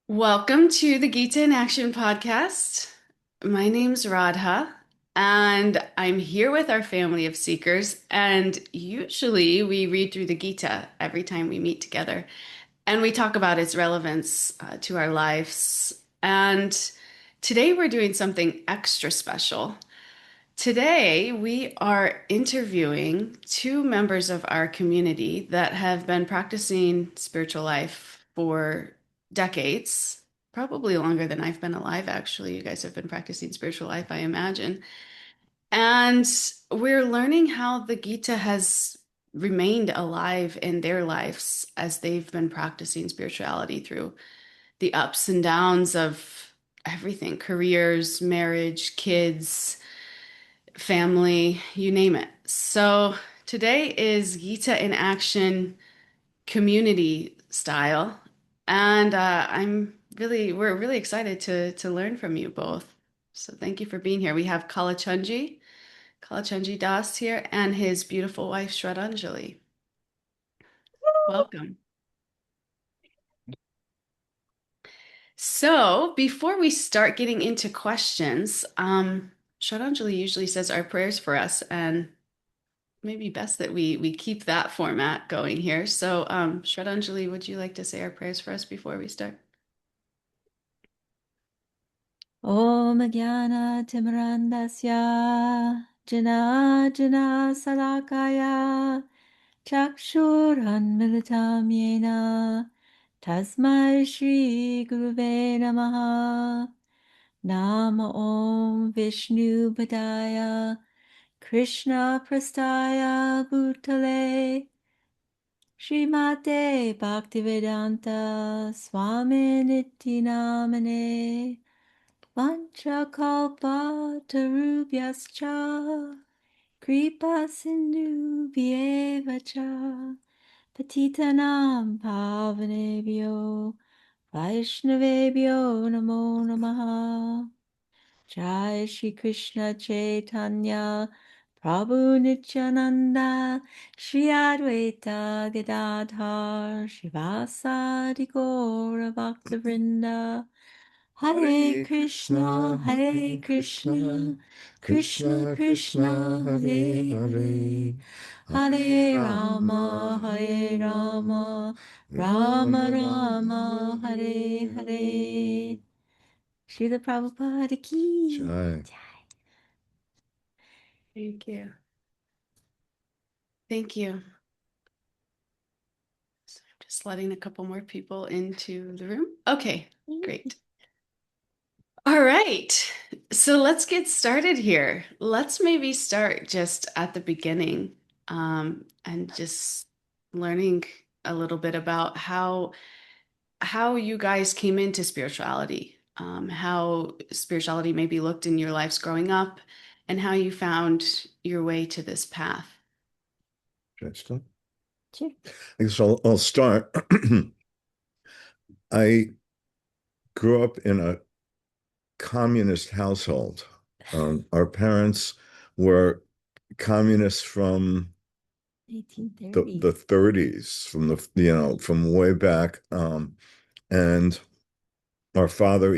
Welcome to the Gita in Action podcast. My name's Radha, and I'm here with our family of seekers. And usually we read through the Gita every time we meet together, and we talk about its relevance to our lives. And today we're doing something extra special. Today, we are interviewing two members of our community that have been practicing spiritual life for decades, probably longer than I've been alive, actually. You guys have been practicing spiritual life, I imagine. And we're learning how the Gita has remained alive in their lives as they've been practicing spirituality through the ups and downs of everything, careers, marriage, kids, family, you name it. So today is Gita in Action community style, and we're really excited to learn from you both. So thank you for being here. We have Kalachandji Das here, and his beautiful wife Shraddanjali. Welcome. So before we start getting into questions, Shraddanjali usually says our prayers for us, and maybe best that we keep that format going here. So, Shraddhanjali, would you like to say our prayers for us before we start? Om Jnana Timirandasya Jana Jana Salakaya Chakshuranmilitam Yena Tasmai Shri Guruve Namaha Nama Om Vishnu Padaya Krishna Prastaya Bhutale Srimate Bhaktivedanta Swami Niti Namane Vanchakalpatarubhyascha Kripa Sindhubhyeva cha Patitanam Pavanebhyo Vaishnavebhyo Namo Namaha Jai Shri Krishna Chaitanya Prabhu Nityananda Shri Advaita Gadadhar Shivasadi Gaura Bhaktivinoda Hare Krishna, Hare Krishna, Krishna Krishna, Hare Hare, Hare Rama, Hare Rama, Rama Rama, Hare Hare. Srila Prabhupada ki Jai. Thank you. Thank you. So I'm just letting a couple more people into the room. Okay, great. All right. So let's get started here. Let's maybe start just at the beginning, and just learning a little bit about how you guys came into spirituality, how spirituality maybe looked in your lives growing up, and how you found your way to this path. Should I start? Sure. I guess I'll start. I grew up in a communist household. Our parents were communists from the 1830s. 30s, from way back. And our father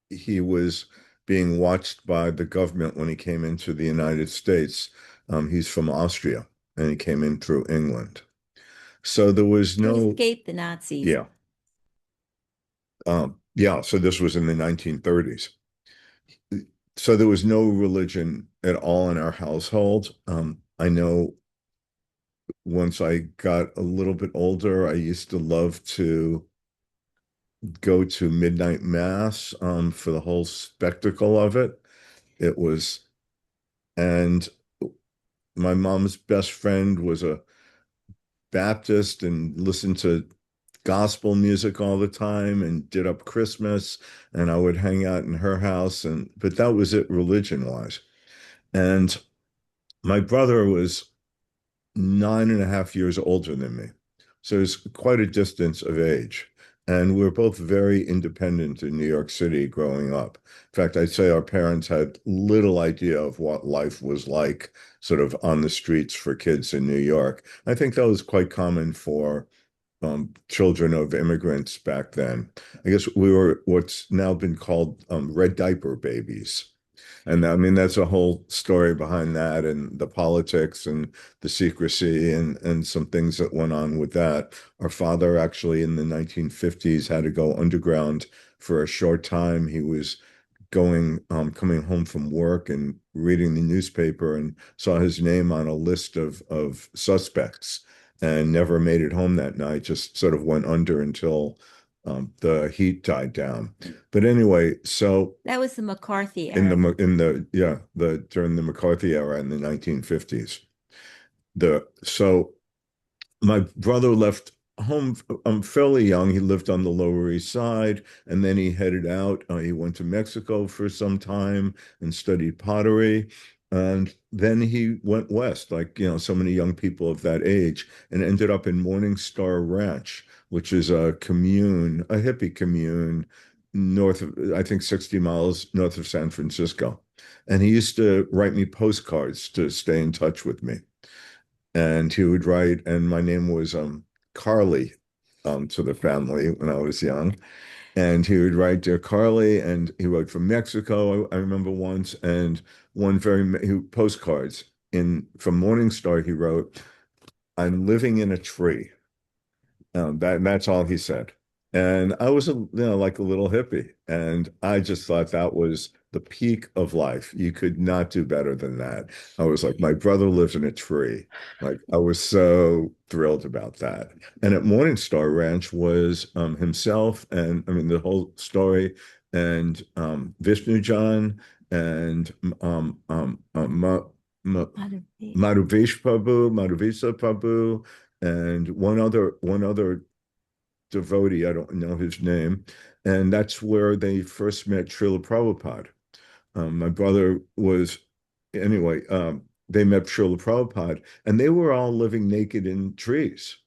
he was being watched by the government when he came into the United States. He's from Austria, and he came in through England. So there was He no, escaped the Nazis. yeah. So this was in the 1930s. So there was no religion at all in our household. I know once I got a little bit older, I used to love to go to midnight mass for the whole spectacle of it. It was, and my mom's best friend was a Baptist and listened to gospel music all the time and did up Christmas, and I would hang out in her house, but that was it religion wise. And my brother was 9.5 years older than me. So it's quite a distance of age. And we were both very independent in New York City growing up. In fact, I'd say our parents had little idea of what life was like sort of on the streets for kids in New York. I think that was quite common for children of immigrants back then. I guess we were what's now been called red diaper babies. And I mean, that's a whole story behind that and the politics and the secrecy and some things that went on with that. Our father actually in the 1950s had to go underground for a short time. He was coming home from work and reading the newspaper and saw his name on a list of suspects and never made it home that night, just sort of went under until the heat died down. But anyway, so That was the McCarthy in era. the during the McCarthy era in the 1950s. So my brother left home fairly young. He lived on the Lower East Side, and then he headed out. He went to Mexico for some time and studied pottery. And then he went west, like, so many young people of that age, and ended up in Morning Star Ranch, which is a commune, a hippie commune, north of, I think, 60 miles north of San Francisco. And he used to write me postcards to stay in touch with me. And he would write, and my name was Carly to the family when I was young. And he would write, Dear Carly, and he wrote from Mexico, I remember once, and postcards from Morning Star, he wrote, I'm living in a tree. That's all he said. And I was like a little hippie. And I just thought that was the peak of life. You could not do better than that. I was like, my brother lives in a tree. Like, I was so thrilled about that. And at Morning Star Ranch was himself, and I mean the whole story, and Vishnu John and Madhuvisa Prabhu, and one other devotee, I don't know his name, and that's where they first met Srila Prabhupada. My brother was, anyway, they met Srila Prabhupada, and they were all living naked in trees.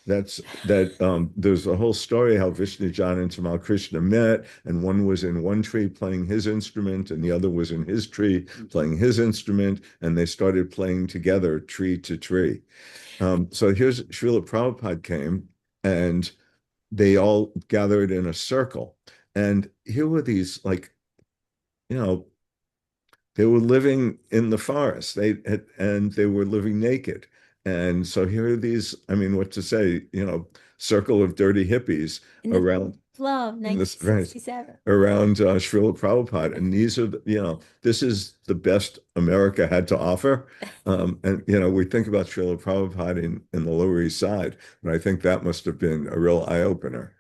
There's a whole story how Vishnu John and Tamal Krishna met, and one was in one tree playing his instrument, and the other was in his tree playing his instrument, and they started playing together, tree to tree. So here's Srila Prabhupada came, and they all gathered in a circle. And here were these, like, they were living in the forest. And they were living naked. And so here are these, I mean, what to say, circle of dirty hippies around Love, right, 1967. around Srila Prabhupada. And these are, this is the best America had to offer. And, we think about Srila Prabhupada in the Lower East Side, but I think that must have been a real eye-opener.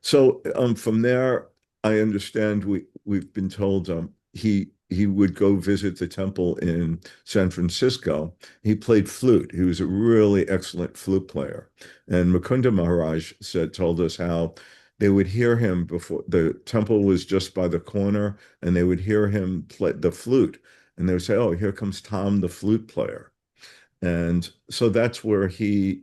So from there, I understand we've been told he would go visit the temple in San Francisco. He played flute. He was a really excellent flute player. And Mukunda Maharaj told us how they would hear him before the temple was just by the corner, and they would hear him play the flute. And they would say, oh, here comes Tom, the flute player. And so that's where he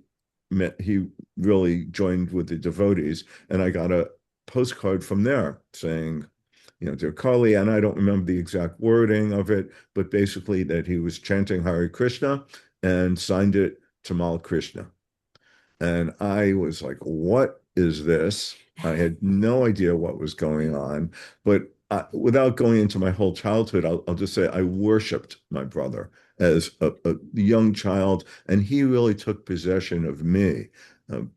really joined with the devotees. And I got a postcard from there saying, Dear Carly, and I don't remember the exact wording of it, but basically that he was chanting Hare Krishna and signed it Tamal Krishna. And I was like, what is this? I had no idea what was going on, but without going into my whole childhood, I'll just say I worshiped my brother as a young child, and he really took possession of me.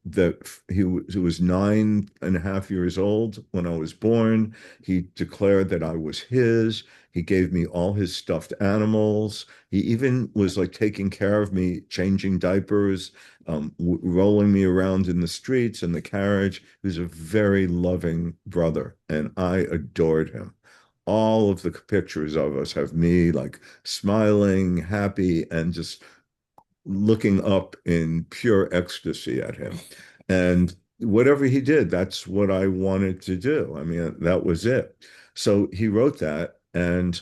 That he was 9.5 years old when I was born. He declared that I was his. He gave me all his stuffed animals. He even was like taking care of me, changing diapers, rolling me around in the streets in the carriage. He was a very loving brother, and I adored him. All of the pictures of us have me like smiling, happy, and just looking up in pure ecstasy at him. And whatever he did, that's what I wanted to do. I mean, that was it. So he wrote that, and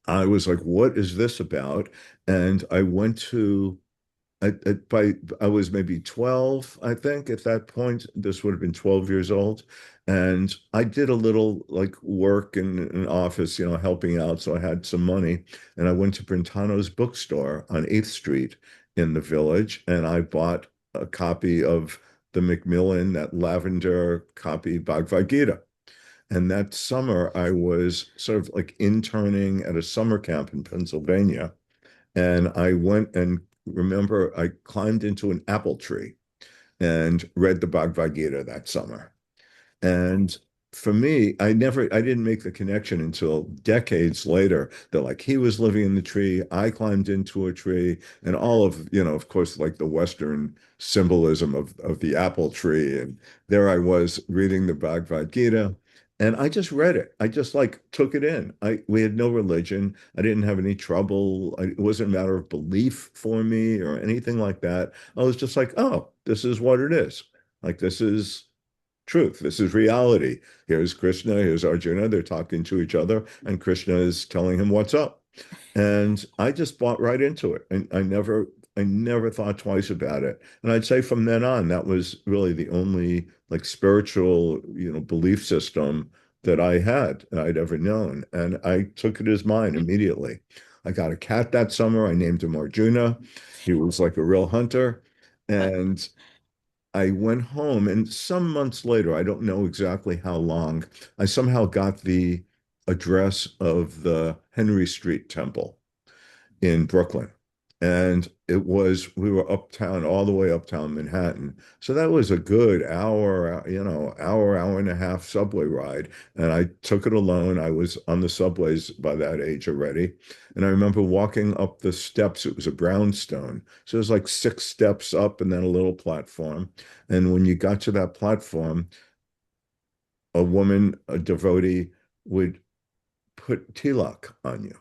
I was like, what is this about? And I went to I was maybe 12, I think, at that point. This would have been 12 years old. And I did a little like work in an office, helping out. So I had some money. And I went to Brentano's bookstore on 8th Street in the Village. And I bought a copy of the Macmillan, that lavender copy Bhagavad-gītā. And that summer, I was sort of like interning at a summer camp in Pennsylvania. And I went and remember I climbed into an apple tree and read the Bhagavad-gītā that summer. And for me, I didn't make the connection until decades later that like he was living in the tree, I climbed into a tree, and all of, of course, like the Western symbolism of the apple tree. And there I was reading the Bhagavad-gītā. And I just read it. I just like took it in. We had no religion. I didn't have any trouble. It wasn't a matter of belief for me or anything like that. I was just like, oh, this is what it is. Like this is truth. This is reality. Here's Krishna, here's Arjuna. They're talking to each other, and Krishna is telling him what's up. And I just bought right into it. And I never thought twice about it. And I'd say from then on, that was really the only like spiritual, belief system that I had and I'd ever known. And I took it as mine immediately. I got a cat that summer. I named him Arjuna. He was like a real hunter. And I went home, and some months later, I don't know exactly how long, I somehow got the address of the Henry Street Temple in Brooklyn. And we were uptown, all the way uptown Manhattan. So that was a good hour, hour and a half subway ride. And I took it alone. I was on the subways by that age already. And I remember walking up the steps. It was a brownstone. So it was like 6 steps up and then a little platform. And when you got to that platform, a woman, a devotee, would put tilak on you.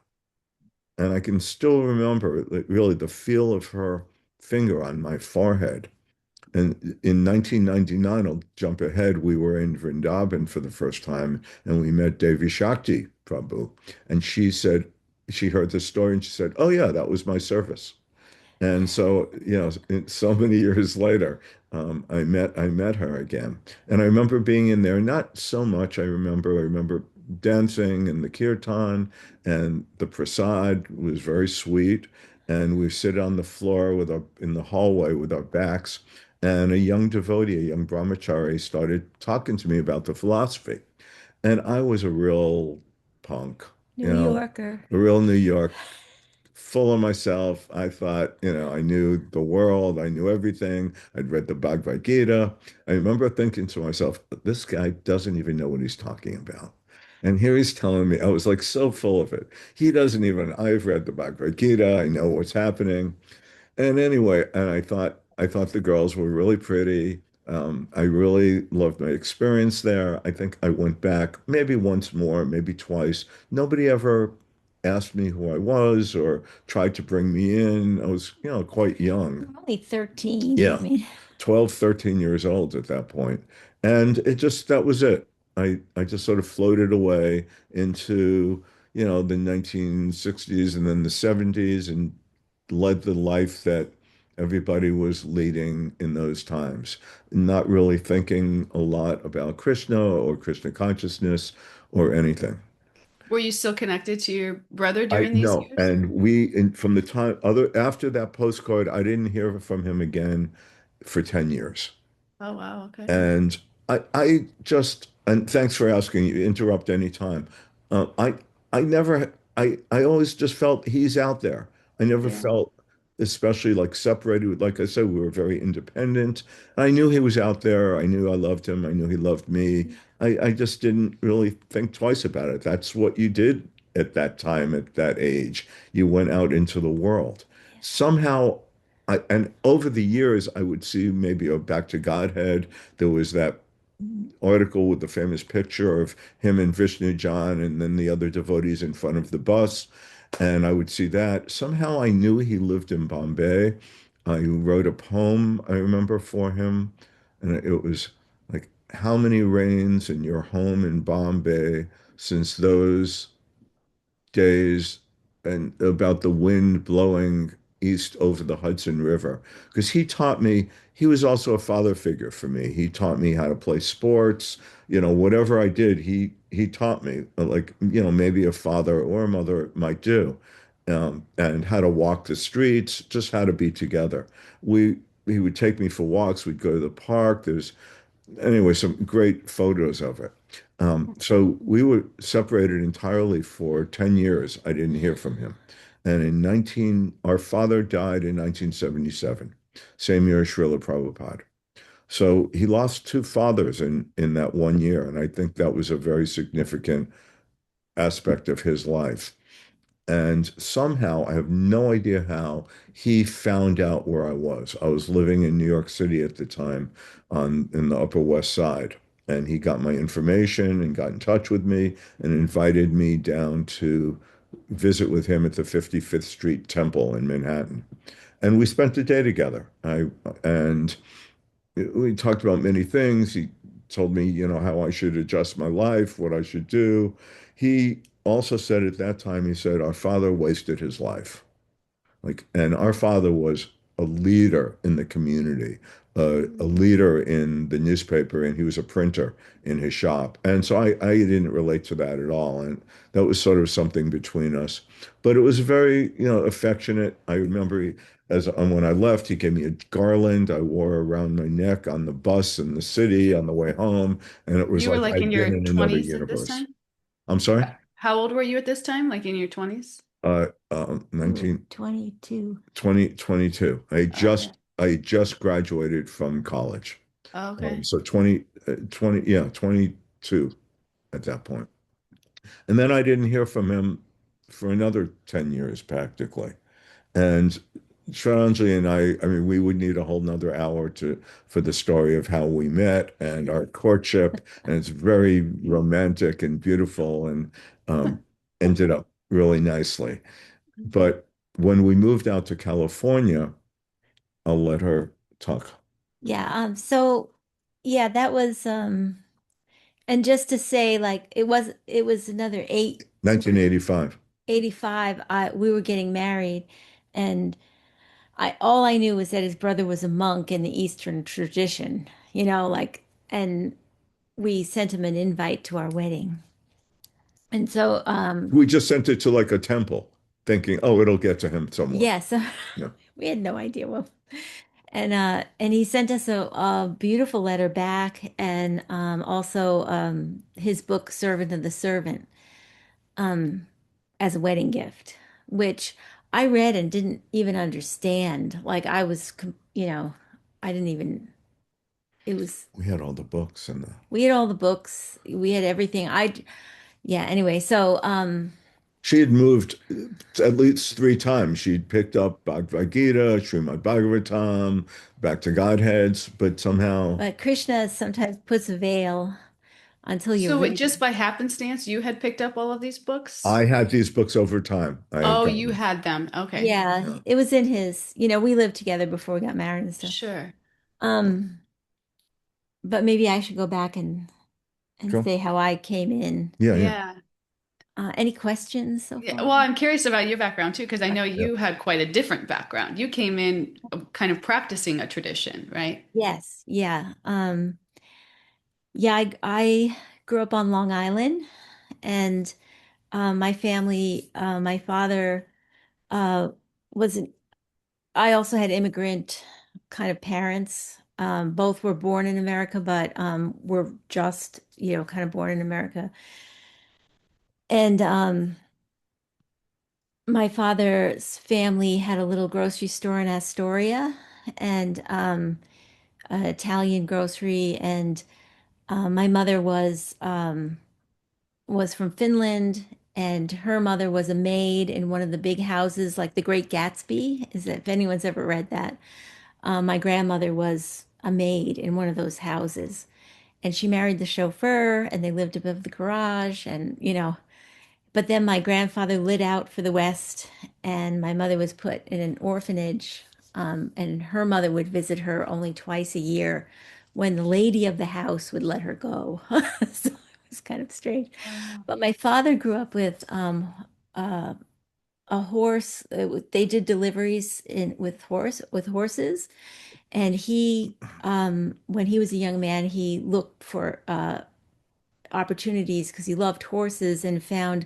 And I can still remember really the feel of her finger on my forehead. And in 1999, I'll jump ahead, we were in Vrindavan for the first time, and we met Devi Shakti Prabhu. And she said, she heard the story and she said, oh, yeah, that was my service. And so, so many years later, I met her again. And I remember being in there, not so much. I remember dancing and the kirtan, and the prasad was very sweet. And we sit on the floor in the hallway with our backs. And a young devotee, a young brahmachari, started talking to me about the philosophy. And I was a real punk, New Yorker. a real New York, full of myself. I thought, I knew the world, I knew everything. I'd read the Bhagavad-gītā. I remember thinking to myself, this guy doesn't even know what he's talking about. And here he's telling me, I was like so full of it. He doesn't even, I've read the Bhagavad-gītā, I know what's happening. And anyway, and I thought the girls were really pretty. I really loved my experience there. I think I went back maybe once more, maybe twice. Nobody ever asked me who I was or tried to bring me in. I was, quite young. You're only 13. I Yeah, mean, 12, 13 years old at that point. And that was it. I just sort of floated away into, the 1960s and then the 70s and led the life that everybody was leading in those times, not really thinking a lot about Krishna or Krishna consciousness or anything. Were you still connected to your brother I during these know. years? And from the time after that postcard, I didn't hear from him again for 10 years. Oh, wow. Okay. And and thanks for asking, you interrupt anytime. Uh, I, I always just felt he's out there. I never Yeah. felt, especially like separated. Like I said, we were very independent. I knew he was out there. I knew I loved him. I knew he loved me. I just didn't really think twice about it. That's what you did at that time, at that age. You went out into the world. Somehow, and over the years, I would see maybe a Back to Godhead. There was that article with the famous picture of him and Vishnu John and then the other devotees in front of the bus. And I would see that. Somehow I knew he lived in Bombay. I wrote a poem, I remember, for him. And it was like, how many rains in your home in Bombay since those days, and about the wind blowing east over the Hudson River. Because he was also a father figure for me. He taught me how to play sports, whatever I did, he taught me, like, maybe a father or a mother might do. And how to walk the streets, just how to be together. We he would take me for walks. We'd go to the park. There's anyway some great photos of it. So we were separated entirely for 10 years. I didn't hear from him. And our father died in 1977, same year as Srila Prabhupada. So he lost two fathers in that 1 year, and I think that was a very significant aspect of his life. And somehow, I have no idea how, he found out where I was. I was living in New York City at the time in the Upper West Side. And he got my information and got in touch with me and invited me down to visit with him at the 55th Street Temple in Manhattan. And we spent the day together. And we talked about many things. He told me, how I should adjust my life, what I should do. He also said at that time, he said, our father wasted his life. And our father was a leader in the community, a leader in the newspaper, and he was a printer in his shop. And so I didn't relate to that at all. And that was sort of something between us. But it was very, affectionate. I remember when I left, he gave me a garland I wore around my neck on the bus in the city on the way home. And it was You were like like in I'd been your in another 20s at this universe. time? I'm sorry? How old were you at this time? Like in your 20s? 19, 22. 2022. Okay. I just graduated from college. Okay. So 20, yeah, 22 at that point. And then I didn't hear from him for another 10 years practically. And Shraddanjali and I mean, we would need a whole nother hour for the story of how we met and our courtship. And it's very romantic and beautiful and ended up really nicely. But when we moved out to California, I'll let her talk. Yeah, so yeah, that was and just to say like it was another 1985. 85 we were getting married and I all I knew was that his brother was a monk in the Eastern tradition, like and we sent him an invite to our wedding. And so We just sent it to like a temple, thinking, oh, it'll get to him somewhere. yeah, so Yeah. we had no idea what. And he sent us a beautiful letter back and also his book Servant of the Servant um, as a wedding gift, which I read and didn't even understand. Like I didn't even it was We had all the books and we had all the books, we had everything. Yeah, anyway, so she had moved at least three times. She'd picked up Bhagavad-gītā, Srimad Bhagavatam, back to Godheads, but somehow but Krishna sometimes puts a veil until you So read just it. by happenstance, you had picked up all of these books? I had these books over time. I had Oh, gotten you them. had them. Okay. Yeah, Yeah. it was in his, we lived together before we got married and stuff. Sure. Um, but maybe I should go back and Sure. say how I came in. Yeah, yeah. Yeah. Any questions so Yeah. far? Well, I'm curious about your background too, because I know Okay. Yeah. you had quite a different background. You came in kind of practicing a tradition, right? Yes, yeah. Yeah, I grew up on Long Island and my family, my father uh was I also had immigrant kind of parents. Both were born in America, but were just, kind of born in America. And my father's family had a little grocery store in Astoria and an Italian grocery. And my mother was from Finland, and her mother was a maid in one of the big houses, like The Great Gatsby. Is that if anyone's ever read that? My grandmother was a maid in one of those houses, and she married the chauffeur, and they lived above the garage, and But then my grandfather lit out for the West, and my mother was put in an orphanage, and her mother would visit her only twice a year when the lady of the house would let her go. So it was kind of strange. Oh. But my father grew up with uh, a horse. They did deliveries with horses, and when he was a young man, he looked for opportunities because he loved horses and found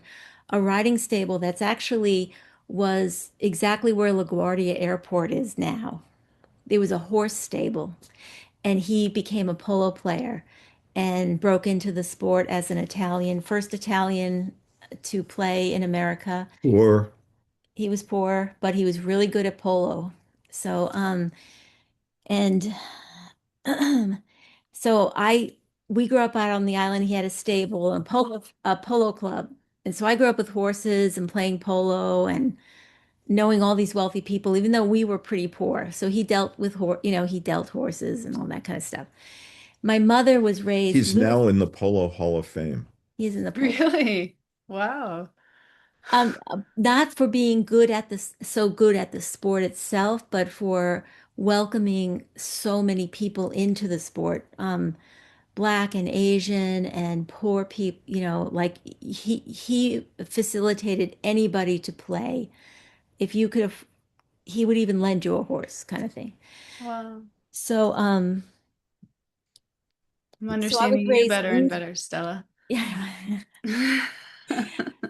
a riding stable that's actually was exactly where LaGuardia Airport is now. there was a horse stable, and he became a polo player and broke into the sport as an Italian, first Italian to play in America. Or He was poor, but he was really good at polo. So, and so we grew up out on the island. He had a stable and a polo club. And so I grew up with horses and playing polo and knowing all these wealthy people, even though we were pretty poor. So he dealt with he dealt horses and all that kind of stuff. My mother was raised he's Lutheran. now in the Polo Hall of Fame. He's in the polo. Really? Wow. Not for being good at this, so good at the sport itself, but for welcoming so many people into the sport, Black and Asian and poor people, like he facilitated anybody to play. If you could have, he would even lend you a horse, kind of thing. Wow. So, I'm so I was understanding you raised better and Lutheran. better, Stella. Yeah.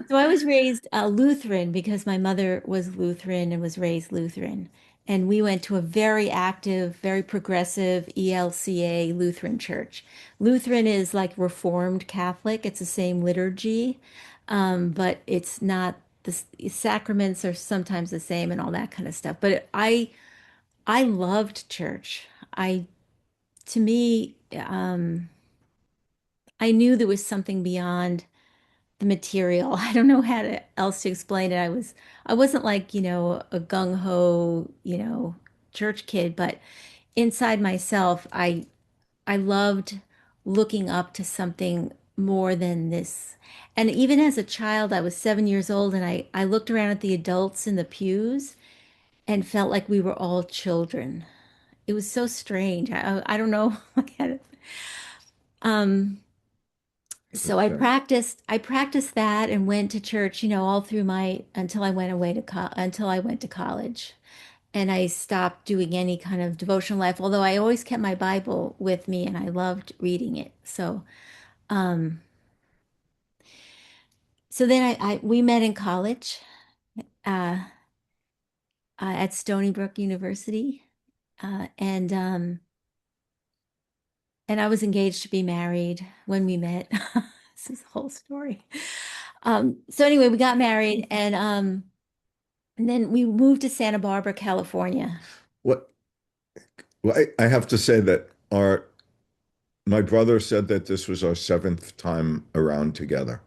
So I was raised Lutheran because my mother was Lutheran and was raised Lutheran. And we went to a very active, very progressive ELCA Lutheran church. Lutheran is like Reformed Catholic. It's the same liturgy, but it's not sacraments are sometimes the same and all that kind of stuff. But I loved church. To me, I knew there was something beyond the material. I don't know else to explain it. I wasn't like, a gung-ho, church kid, but inside myself, I loved looking up to something more than this. And even as a child, I was 7 years old and I looked around at the adults in the pews and felt like we were all children. It was so strange. I don't know. Um, So Okay. I practiced that and went to church, all through my until I went away to co until I went to college. And I stopped doing any kind of devotional life, although I always kept my Bible with me and I loved reading it. Um, so then we met in college, uh, at Stony Brook University, and I was engaged to be married when we met. This is the whole story. So anyway, we got married and then we moved to Santa Barbara, California. What well, I have to say that our my brother said that this was our seventh time around together,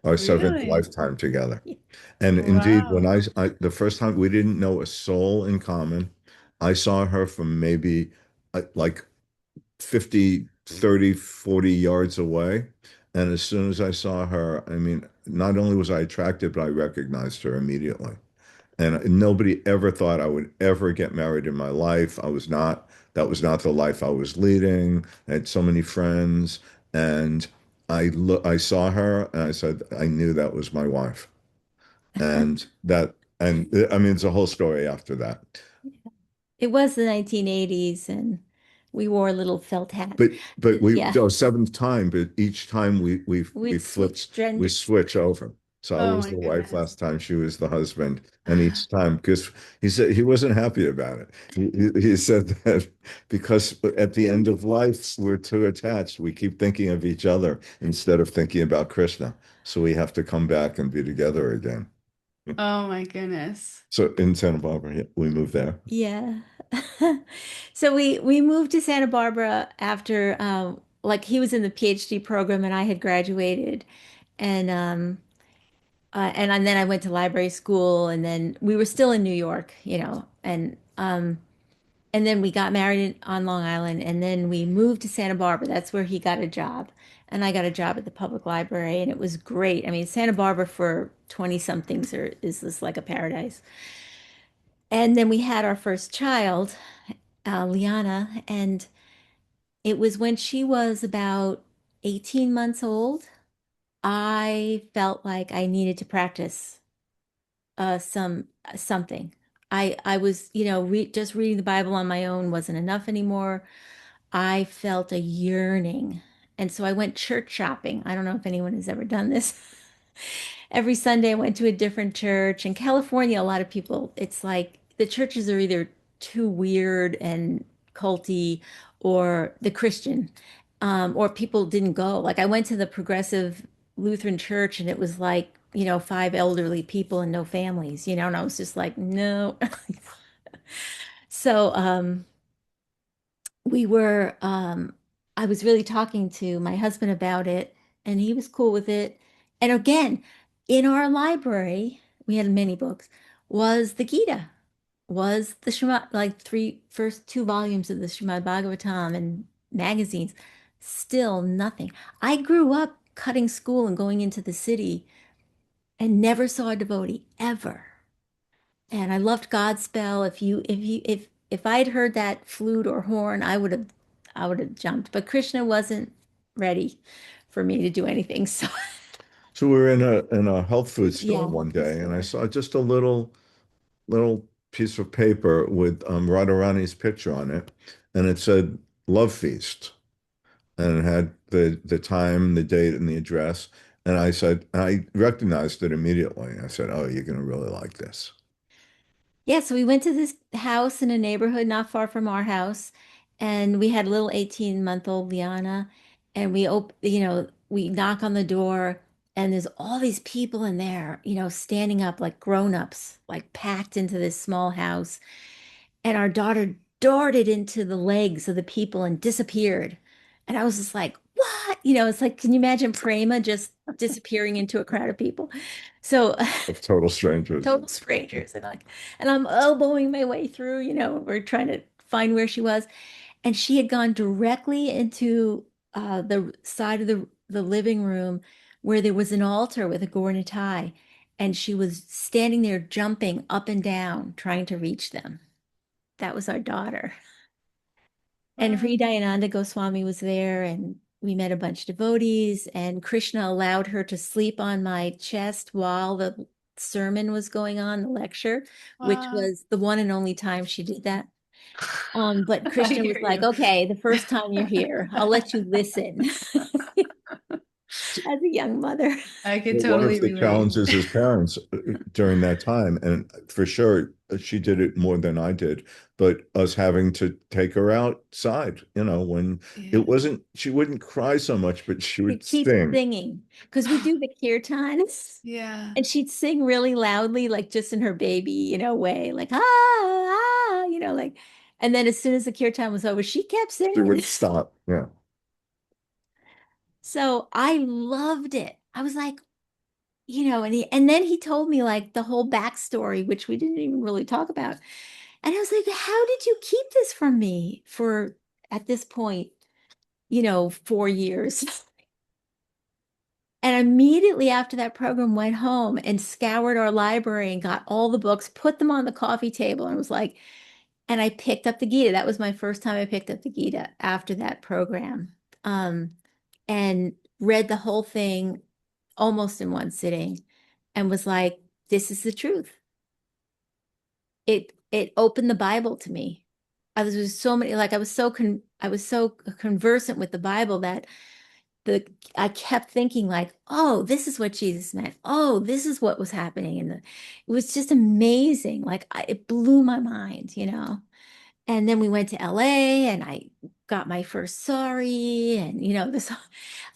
our seventh Really? lifetime together. And indeed, when Wow. the first time we didn't know a soul in common, I saw her from maybe like 50, 30, 40 yards away. And as soon as I saw her, I mean, not only was I attracted, but I recognized her immediately. And nobody ever thought I would ever get married in my life. That was not the life I was leading. I had so many friends. And I saw her and I said, I knew that was my wife. And I mean, it's a whole story after that. It was the 1980s and we wore little felt hats. But we Yeah, go seventh time, but each time we we'd flipped switch we genders. switch over. So I Oh was my the wife goodness. last time, she was the husband, and each time because he said he wasn't happy about it. He said that because at the end of life we're too attached. We keep thinking of each other instead of thinking about Krishna. So we have to come back and be together again. Oh my goodness. So in Santa Barbara, yeah, we moved there. Yeah. So we moved to Santa Barbara after like he was in the PhD program and I had graduated and then I went to library school and then we were still in New York, and then we got married on Long Island and then we moved to Santa Barbara. That's where he got a job. And I got a job at the public library and it was great. I mean, Santa Barbara for 20 somethings is this like a paradise. And then we had our first child, Liana, and it was when she was about 18 months old. I felt like I needed to practice something. I was, just reading the Bible on my own wasn't enough anymore. I felt a yearning. And so I went church shopping. I don't know if anyone has ever done this. Every Sunday I went to a different church. In California, a lot of people, it's like the churches are either too weird and culty, or the Christian, or people didn't go. Like I went to the progressive Lutheran church and it was like, five elderly people and no families, and I was just like, no. So we were I was really talking to my husband about it and he was cool with it. And again, in our library, we had many books, was the Gita, was the Shema, like three first two volumes of the Shema Bhagavatam and magazines. Still nothing. I grew up cutting school and going into the city and never saw a devotee ever. And I loved Godspell. If I'd heard that flute or horn, I would have jumped. But Krishna wasn't ready for me to do anything. So So we were in a health food store yeah, one the day, and I store. saw just a little piece of paper with Radharani's picture on it, and it said Love Feast, and it had the time, the date, and the address. And I recognized it immediately. I said, "Oh, you're gonna really like this." Yeah, so we went to this house in a neighborhood not far from our house, and we had a little 18-month-old Liana, and we knock on the door, and there's all these people in there, standing up like grown-ups, like packed into this small house. And our daughter darted into the legs of the people and disappeared. And I was just like, what? It's like, can you imagine Prema just disappearing into a crowd of people? So Of total strangers. total strangers. And I'm elbowing my way through, we're trying to find where she was. And she had gone directly into the side of the living room where there was an altar with a Gornitai. And she was standing there jumping up and down, trying to reach them. That was our daughter. And Hridayananda Goswami was there, and we met a bunch of devotees, and Krishna allowed her to sleep on my chest while the sermon was going on, the lecture, which Wow. was the one and only time she did that. But I Krishna was hear like, you. okay, the first time you're here, I'll let you listen as a young mother. I could Well, one of totally the relate. challenges as parents during that time, and for sure she did it more than I did, but us having to take her outside, when it Yeah. wasn't, she wouldn't cry so much, but she She would keeps sing. singing because we do the kirtans. Yeah. And she'd sing really loudly, like just in her baby, way, like like. And then as soon as the kirtan was over, she kept She singing. would stop. Yeah. So I loved it. I was like, and then he told me like the whole backstory, which we didn't even really talk about. And I was like, how did you keep this from me for at this point, 4 years? And immediately after that program, went home and scoured our library and got all the books, put them on the coffee table, and was like, and I picked up the Gita. That was my first time I picked up the Gita after that program, um, and read the whole thing almost in one sitting, and was like, "This is the truth." It opened the Bible to me. I was so many like I was so conversant with the Bible that the I kept thinking like, oh, this is what Jesus meant. Oh, this is what was happening. And it was just amazing. Like it blew my mind. And then we went to LA and I got my first sari and this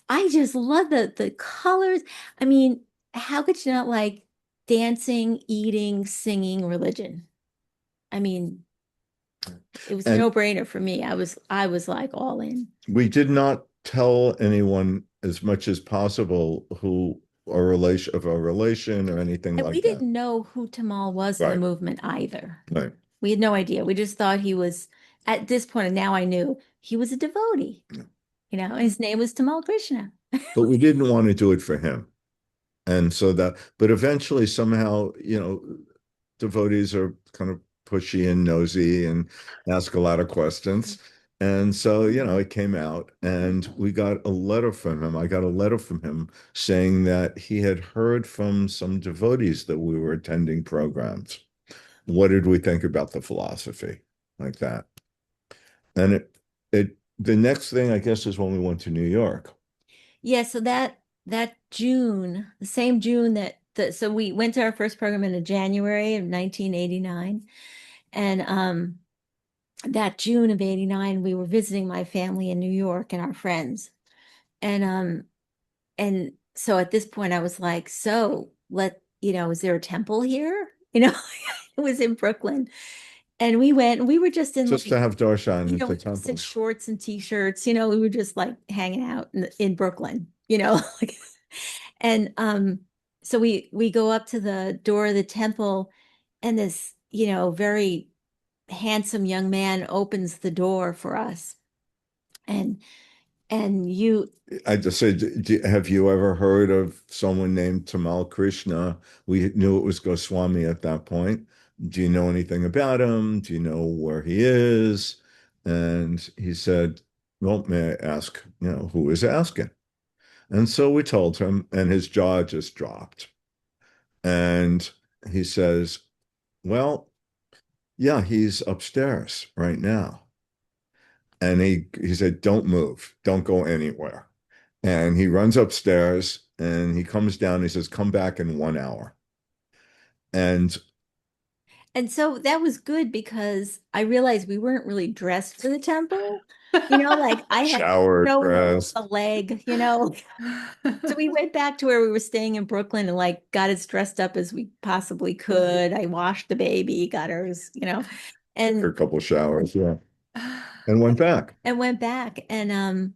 I just love the colors. I mean, how could you not like dancing, eating, singing religion? I mean, it was a And no-brainer for me. I was like all in. we did not tell anyone as much as possible who our relation or anything And we like that. didn't know who Tamal was in the Right. movement either. Right. We had no idea. We just thought he was, at this point, and now I knew he was a devotee. His name was Tamal Krishna. But we didn't want to do it for him. And so but eventually somehow, devotees are kind of pushy and nosy and ask a lot of questions. And so, it came out and we got a letter from him. I got a letter from him saying that he had heard from some devotees that we were attending programs. What did we think about the philosophy? Like that. And the next thing, I guess, is when we went to New York. Yeah, so that June, the same June so we went to our first program in January of 1989. And that June of 89, we were visiting my family in New York and our friends. And so at this point I was like, so is there a temple here? It was in Brooklyn. And we went and we were just in Just to have darshan at the just in temple. shorts and t-shirts, we were just like hanging out in Brooklyn, like, and so we go up to the door of the temple, and this, very handsome young man opens the door for us. And you I just said, have you ever heard of someone named Tamal Krishna? We knew it was Goswami at that point. Do you know anything about him? Do you know where he is? And he said, well, may I ask, who is asking? And so we told him, and his jaw just dropped. And he says, well, yeah, he's upstairs right now. And he said, don't move, don't go anywhere. And he runs upstairs and he comes down. He says, come back in 1 hour. And so that was good because I realized we weren't really dressed for the temple. Like I had shower no dress. a leg. So we went back to where we were staying in Brooklyn and like got as dressed up as we possibly could. I washed the baby, got hers, For a and couple of showers, yeah. And went back. And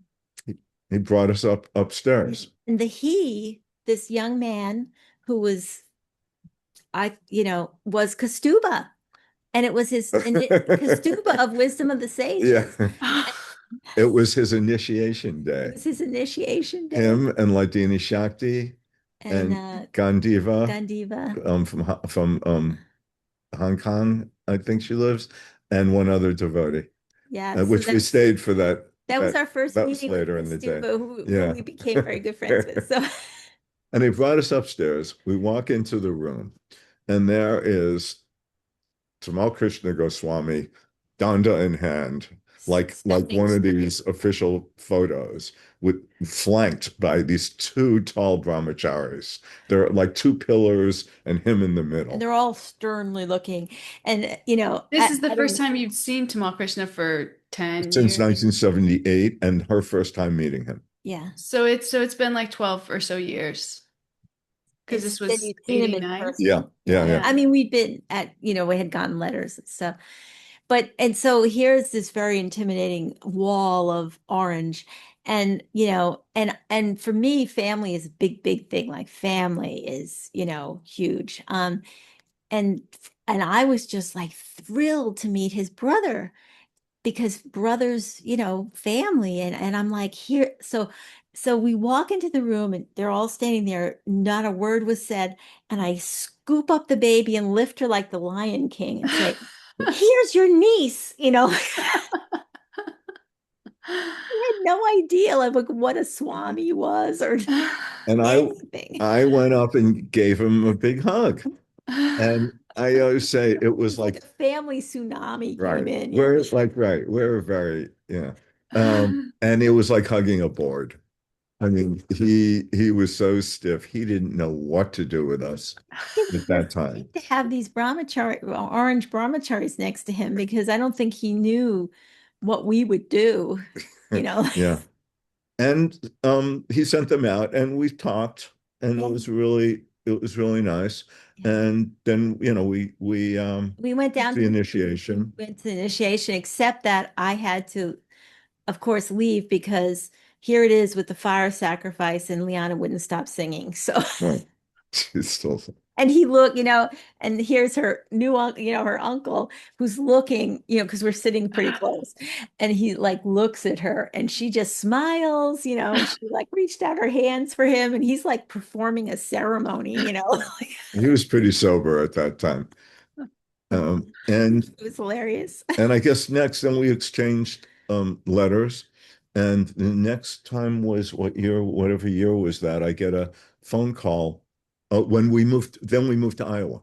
he brought us upstairs. And this young man who was was Kastuba. And it was his Kastuba of Wisdom of the Sages. Yeah. It was his initiation day. It was his initiation day. Him and Ladini Shakti and Gandiva from Hong Kong, I think she lives, and one other devotee. Yeah, which we stayed for that. That was our first meeting later in the day. Who we became very good friends with. So, and he brought us upstairs. We walk into the room, and there is Tamal Krishna Goswami, danda in hand, like one of these official photos, flanked by these two tall brahmacharis. They're like two pillars and him in the middle. And they're all sternly looking. And this is the first time you've seen Tamal Krishna for 10 since years? 1978, and her first time meeting him. Yeah. So it's been like 12 or so years. Because this was 89. Yeah. I mean, we'd been at, we had gotten letters and stuff. And so here's this very intimidating wall of orange. And, and for me, family is a big, big thing. Like family is, huge. And I was just like thrilled to meet his brother, because brothers, family. And I'm like, here. So we walk into the room and they're all standing there. Not a word was said. And I scoop up the baby and lift her like the Lion King and say, here's your niece, I had no idea like what a Swami was or and anything. I went up and gave him a big hug. And I always say it was like a family tsunami came in. We're very, yeah. And it was like hugging a board. I mean, he was so stiff. He didn't know what to do with us at that time. To have these orange brahmacharis next to him, because I don't think he knew what we would do, Yeah. And he sent them out and we talked, and it was really nice. And then, we went down to the initiation. Went to the initiation, except that I had to, of course, leave because here it is with the fire sacrifice, and Liana wouldn't stop singing. So she's still. And he looked, and here's her new uncle, her uncle, who's looking, because we're sitting pretty close, and he like looks at her, and she just smiles, and she like reached out her hands for him, and he's like performing a ceremony, He was pretty sober at that time. And it was hilarious. And I guess next, then we exchanged letters. And the next time was whatever year was that, I get a phone call when we moved to Iowa.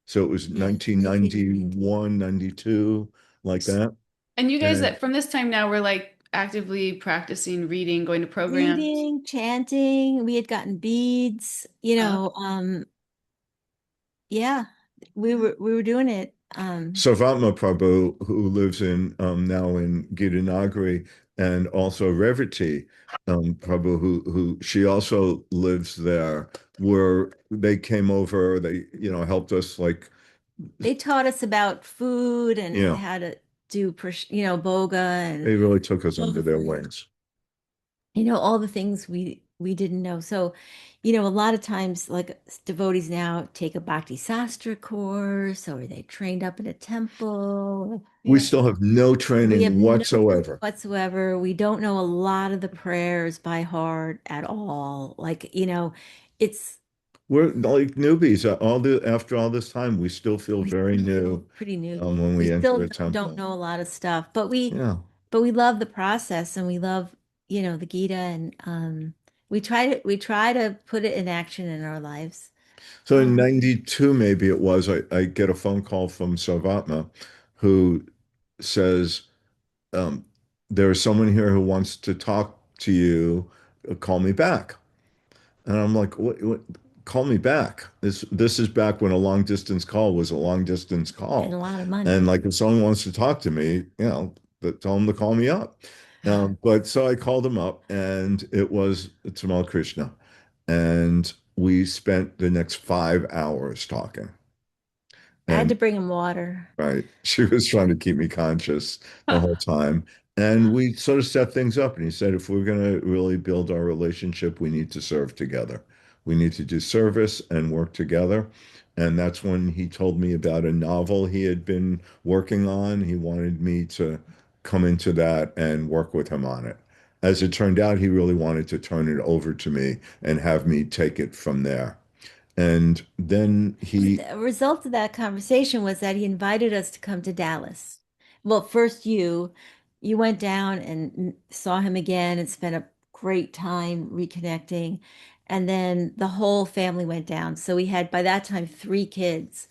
So it was 1991, 92, like that. And you guys that from this time now were like actively practicing reading, going to programs. Reading, chanting. We had gotten beads, yeah, we were doing it. Um, Sarvatma Prabhu, who lives in now in Gitanagari, and also Revati Prabhu, who she also lives there, where they came over, they, helped us like, they taught us about food you and know, how to do, boga and they really took us all under the their things, wings. all the things we didn't know. So, a lot of times, like devotees now take a Bhakti Sastra course, or they trained up in a temple. We Yeah. still have no We have training no whatsoever. whatsoever. We don't know a lot of the prayers by heart at all. Like, it's We're like newbies. All the After all this time, we still feel we very still feel new pretty new. when We we enter still a don't temple. know a lot of stuff, but we Yeah. but we love the process and we love, the Gita, and we try to put it in action in our lives. So in Um, 92, maybe it was, I get a phone call from Sarvatma who says, um, there's someone here who wants to talk to you. Call me back. And I'm like, what, call me back. This is back when a long distance call was a long distance and a call. lot of And money. like if someone wants to talk to me, tell them to call me up. But so I called him up and it was Tamal Krishna. And we spent the next 5 hours talking. I had And to bring him water. right. She was trying to keep me conscious the whole time. And we sort of set things up. And he said, if we're going to really build our relationship, we need to serve together. We need to do service and work together. And that's when he told me about a novel he had been working on. He wanted me to come into that and work with him on it. As it turned out, he really wanted to turn it over to me and have me take it from there. And then he, The result of that conversation was that he invited us to come to Dallas. Well, first you went down and saw him again and spent a great time reconnecting. And then the whole family went down. So we had by that time three kids.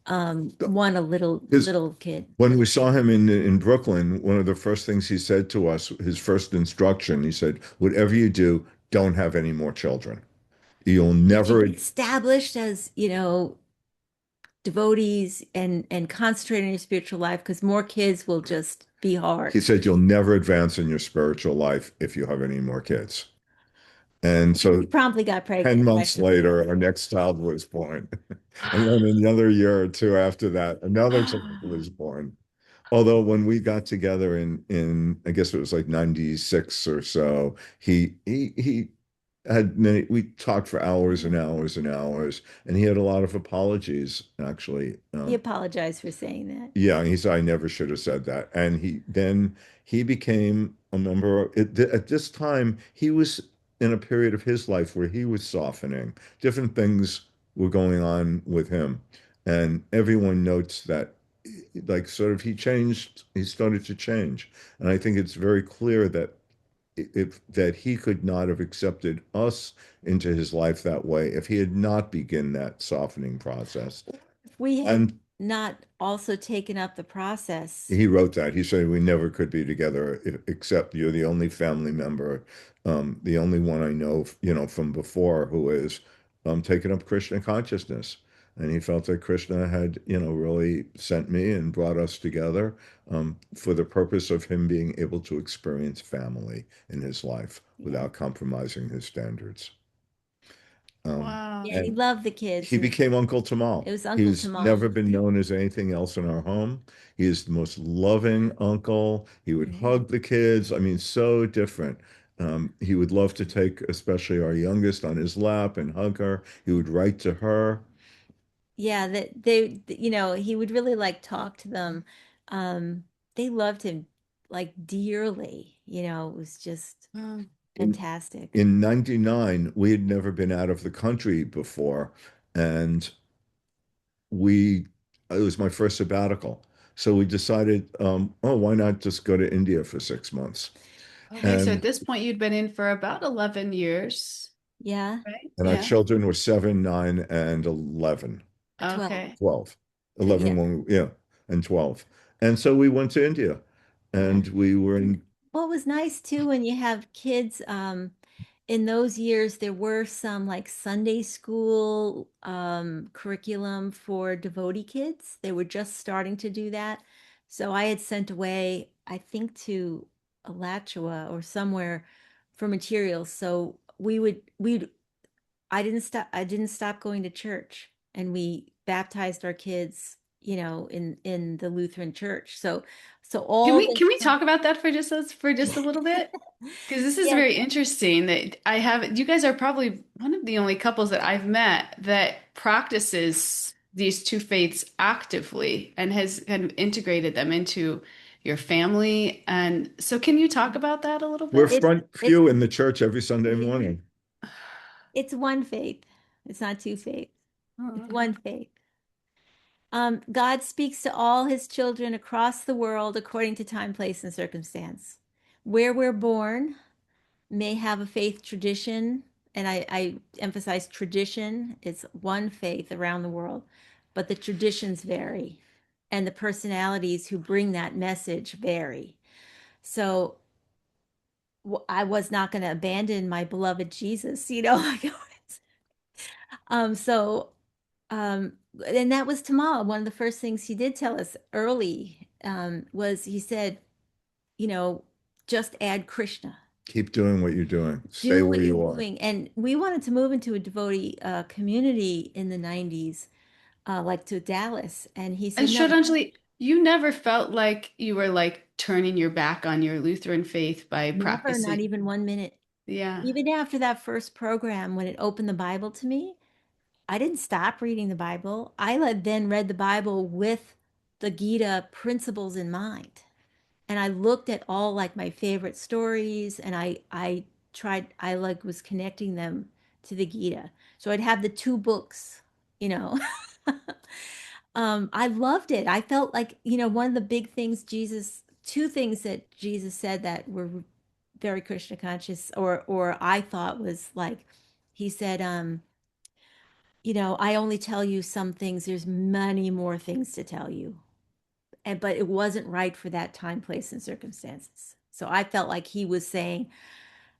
One a little his little kid. When we saw him in Brooklyn, one of the first things he said to us, his first instruction, he said, "Whatever you do, don't have any more children. You'll You need to never," be established as, devotees and concentrate on your spiritual life because more kids will just be hard. he said, "You'll never advance in your spiritual life if you have any more kids." And We so promptly got 10 pregnant months after that. later, our next child was born. And then another year or two after that, another child was born. Although when we got together in I guess it was like 96 or so, he had many, we talked for hours and hours and hours, and he had a lot of apologies, actually. He apologized for saying that. Yeah, he said, I never should have said that. And he became a member. At this time, he was in a period of his life where he was softening. Different things were going on with him. And everyone notes that, like, sort of he changed, he started to change. And I think it's very clear that if that he could not have accepted us into his life that way if he had not begun that softening process. If we had And not also taken up the process, he wrote that. He said, we never could be together except you're the only family member, the only one I know, from before who is taken up Krishna consciousness. And he felt that Krishna had, really sent me and brought us together for the purpose of him being able to experience family in his life yeah, without compromising his standards. Um, Wow. yeah, he and loved the kids, he and became Uncle it Tamal. was Uncle He's Tamal. never been known as anything else in our home. He is the most loving uncle. He would Mhm. hug the kids. I mean, so different. He would love to take, especially our youngest, on his lap and hug her. He would write to her. Yeah, that he would really like talk to them. Um, they loved him like dearly. It was just Wow. In fantastic. in 99, we had never been out of the country before, and we it was my first sabbatical. So we decided, oh, why not just go to India for 6 months? Okay, so at And this point, you'd been in for about 11 years, Yeah, right? our Yeah. children were 7, 9, and 11, 12. Okay. 12, Yeah, 11, yeah, and 12. And so we went to India yeah. and we were And in, what was nice too when you have kids, in those years there were some like Sunday school curriculum for devotee kids. They were just starting to do that. So I had sent away, I think to Alachua or somewhere for materials. So we'd I didn't stop going to church, and we baptized our kids, in the Lutheran church. So Can all we the can we talk about that for just a little bit? Because this is yeah, very interesting that I have, you guys are probably one of the only couples that I've met that practices these two faiths actively and has kind of integrated them into your family. And so can you talk about that a little We're bit? it's front it's pew in the church every Sunday morning. it's one faith. It's not two faiths. Oh, It's okay. one faith. God speaks to all his children across the world according to time, place, and circumstance. Where we're born may have a faith tradition, and I emphasize tradition. It's one faith around the world, but the traditions vary, and the personalities who bring that message vary. So I was not going to abandon my beloved Jesus, so um, and that was Tamal. One of the first things he did tell us early was he said, you know, just add Krishna. Keep doing what you're doing. Stay Do where what you're you are. doing. And we wanted to move into a devotee community in the 90s, like to Dallas. And he And said, no, Shraddhanjali, you never felt like you were like turning your back on your Lutheran faith by never, not practicing. even 1 minute. Yeah. Even after that first program, when it opened the Bible to me, I didn't stop reading the Bible. Then read the Bible with the Gita principles in mind. And I looked at all like my favorite stories, and I like was connecting them to the Gita. So I'd have the two books, you know. I loved it. I felt like, one of the big things two things that Jesus said that were very Krishna conscious, or I thought was like, he said, I only tell you some things. There's many more things to tell you. But it wasn't right for that time, place, and circumstances. So I felt like he was saying,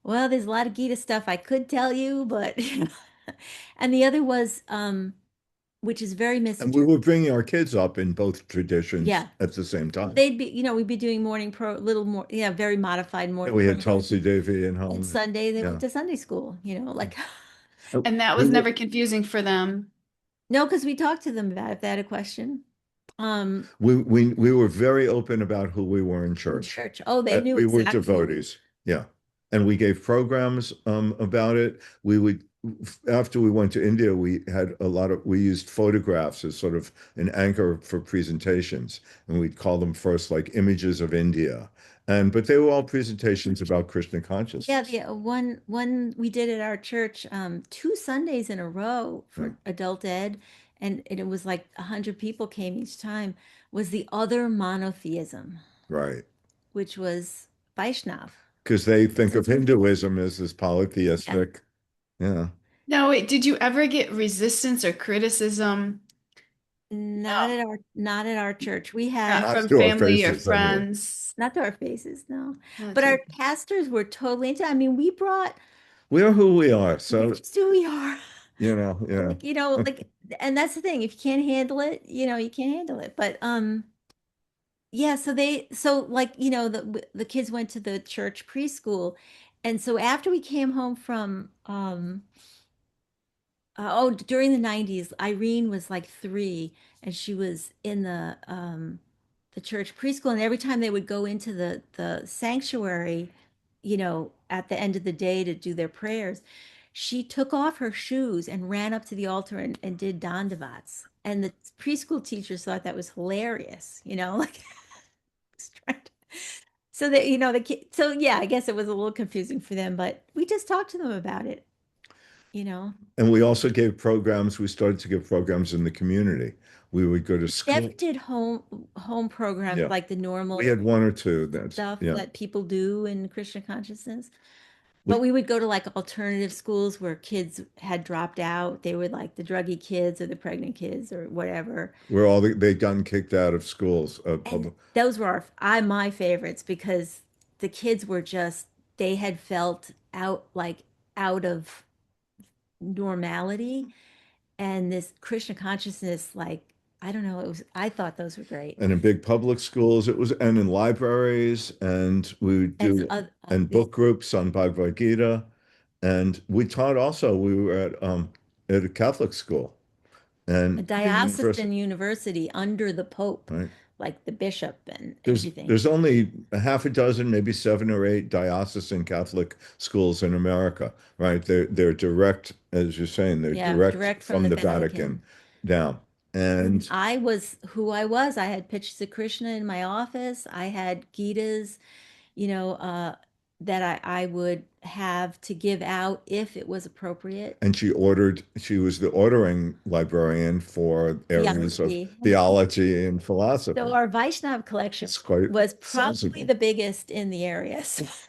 well, there's a lot of Gita stuff I could tell you, but and the other was, which is very And we misinterpreted. were bringing our kids up in both traditions Yeah, at the same time. we'd be doing little more, yeah, very modified And morning we had program. Tulsi Devi in And home. Sunday they went Yeah. to Sunday school, like And that We was were never confusing for them. no, because we talked to them about it if they had a question. we were very open about who we were in In church. church. Oh, they knew We were exactly. devotees. Yeah. And we gave programs about it. We would after we went to India, we used photographs as sort of an anchor for presentations. And we'd call them first like images of India. But they were all presentations about Krishna Yeah, consciousness. one we did at our church, 2 Sundays in a row Yeah. for adult ed, and it was like 100 people came each time, was the other monotheism, Right. which was Vaishnav. Because they think of Hinduism as this Yeah. polytheistic. Yeah. Now, wait, did you ever get resistance or criticism? No, Not at our church. We not had Not from to our family or faces anyway. friends. not to our faces, no. Not But to our pastors were totally into. I mean, we brought We are who we are. So, we're just who we are. yeah. And that's the thing. If you can't handle it, you can't handle it. But yeah, so like, the kids went to the church preschool. And so after we came home from during the 90s, Irene was like 3, and she was in the church preschool, and every time they would go into the sanctuary, at the end of the day to do their prayers, she took off her shoes and ran up to the altar and did dandavats. And the preschool teachers thought that was hilarious, like so that the kid. So yeah, I guess it was a little confusing for them, but we just talked to them about it, you know. And we also gave programs. We started to give programs in the community. We would go to Never school. did home programs Yeah. like the We normal had one or two. stuff Yeah. that people do in Krishna consciousness. But We, we would go to like alternative schools where kids had dropped out. They were like the druggy kids or the pregnant kids or whatever. they'd gotten kicked out of schools. And those were my favorites because the kids were just they had felt out like out of normality. And this Krishna consciousness, like, I don't know, I thought those were great. And in big public schools, it was, and in libraries, and we would And do, and book groups on Bhagavad-gītā. And we taught also, we were at a Catholic school a and university, diocesan university under the Pope, right? like the bishop and There's everything. there's only a half a dozen, maybe 7 or 8 diocesan Catholic schools in America, right? They're direct, as you're saying, they're Yeah, direct direct from from the the Vatican. Vatican down. And And I was who I was. I had pictures of Krishna in my office. I had Gitas, you know, that I would have to give out if it was appropriate. and she was the ordering librarian for areas of Theology. theology and philosophy. So our Vaishnav collection It's quite was probably sizable. the biggest in the area.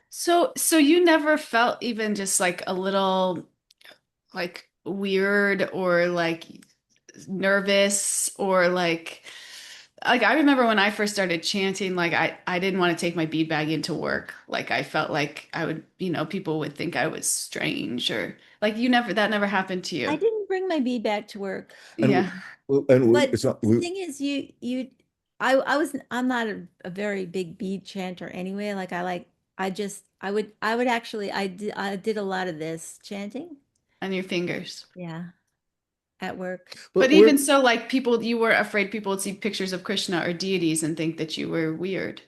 So So you never felt even just like a little like weird or like nervous or like I remember when I first started chanting, like I didn't want to take my bead bag into work. Like I felt like I would, people would think I was strange or like that never happened to I you. didn't bring my bead bag to work. And Yeah. But it's not the thing is, I'm not a very big bead chanter anyway. I would actually, I did a lot of this chanting. On your fingers. Yeah, at work. But we're even so, like you were afraid people would see pictures of Krishna or deities and think that you were weird,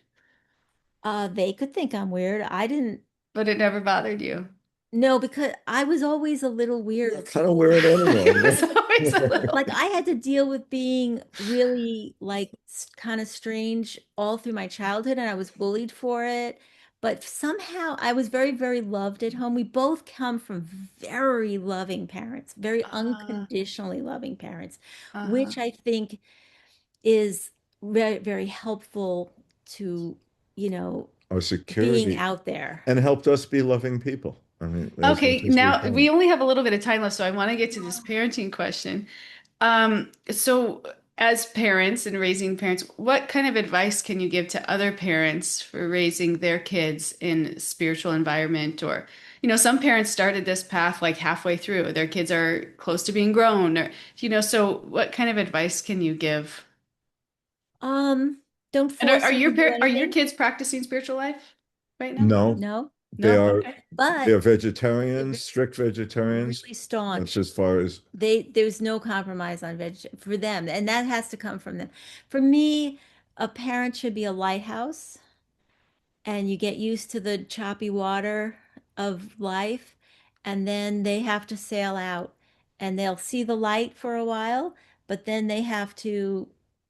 They could think I'm weird. I didn't but it never bothered you. know because I was always a little weird. kind of weird It was anyway. always a little. Like I had to deal with being really like kind of strange all through my childhood, and I was bullied for it. But somehow I was very, very loved at home. We both come from very loving parents, very Uh, unconditionally loving parents, uh-huh. which I think is very, very helpful to, you know, Our being security out there. and helped us be loving people. I mean, as Okay, much as we now we can. only have a little bit of time left, so I want to get to this parenting question. So as parents and raising parents, what kind of advice can you give to other parents for raising their kids in spiritual environment? Or, some parents started this path like halfway through. Their kids are close to being grown, or, so what kind of advice can you give? Um, don't And force them to do are your anything. kids practicing spiritual life right now? No, No, they No? are Okay. but they're vegetarians, they're strict vegetarians. really That's staunch. as far as There's no compromise on veg for them, and that has to come from them. For me, a parent should be a lighthouse, and you get used to the choppy water of life, and then they have to sail out, and they'll see the light for a while, but then they have to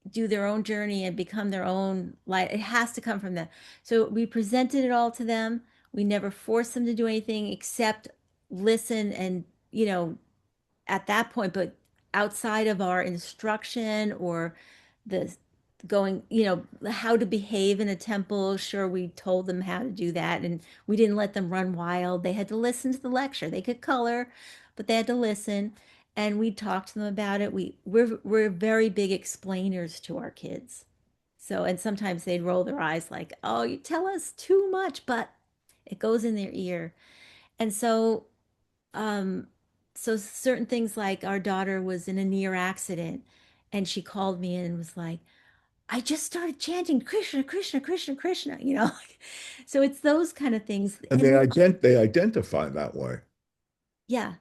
do their own journey and become their own light. It has to come from them. So we presented it all to them. We never forced them to do anything except listen and, at that point, but outside of our instruction or the going, how to behave in a temple, sure, we told them how to do that. And we didn't let them run wild. They had to listen to the lecture. They could color, but they had to listen. And we talked to them about it. We're very big explainers to our kids. So, and sometimes they'd roll their eyes like, oh, you tell us too much, but it goes in their ear. And um, so certain things like our daughter was in a near accident and she called me and was like, I just started chanting Krishna, Krishna, Krishna, Krishna, So it's those kind of things. and And they identify that way. yeah.